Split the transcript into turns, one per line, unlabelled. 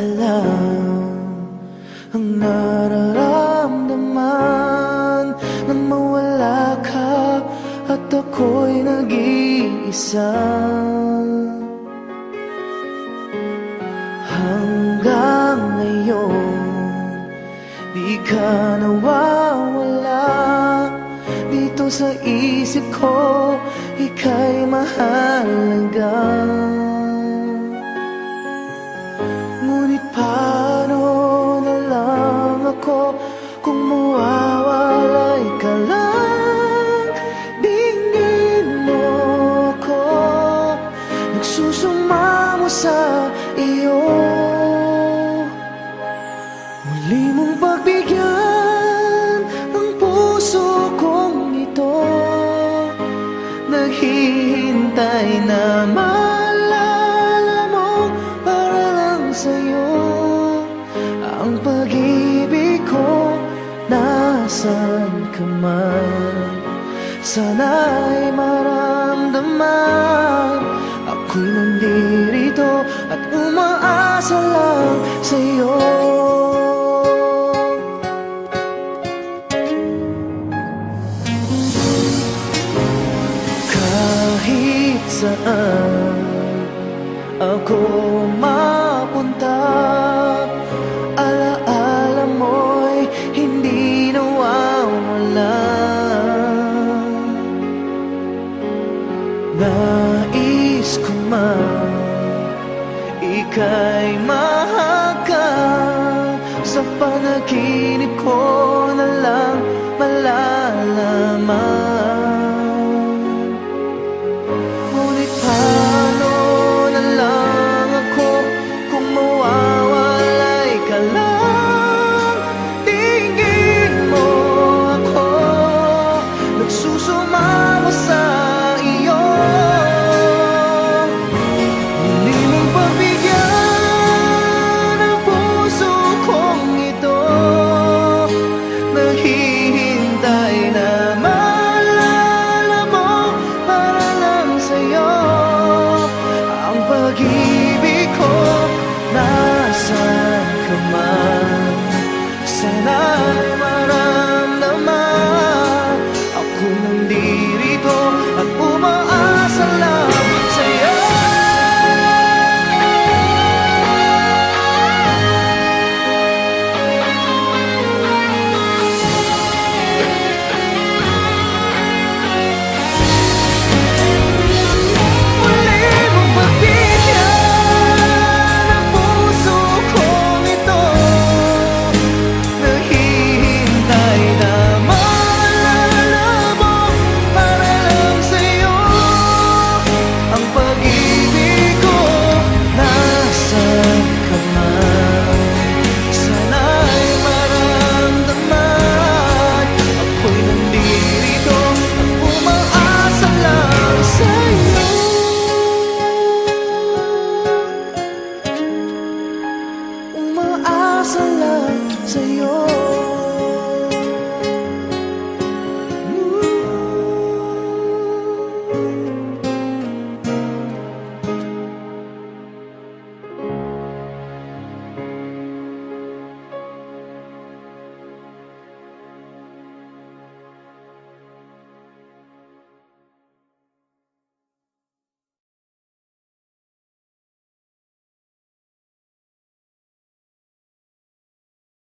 alam ang nararamdaman nang mawala ka at ako'y nag-iisa. Hanggang ngayon di ka nawawala dito sa isip ko, ika'y mahalaga. Ngunit paano na lang ako kung mawawalay ka lang? Tingin mo ko nagsusumamo sa iyo. Muli mong pagbigyan ang puso kong ito, naghihintay na maalala mo para lang sa'yo. Ang pag-ibig ko, nasan ka man, sana'y maramdaman ako'y nandirito at umaasa lang sa'yo. Kahit saan ako mapunta, alaala mo'y hindi nawawala. Nais ko man ika'y mahagkan sa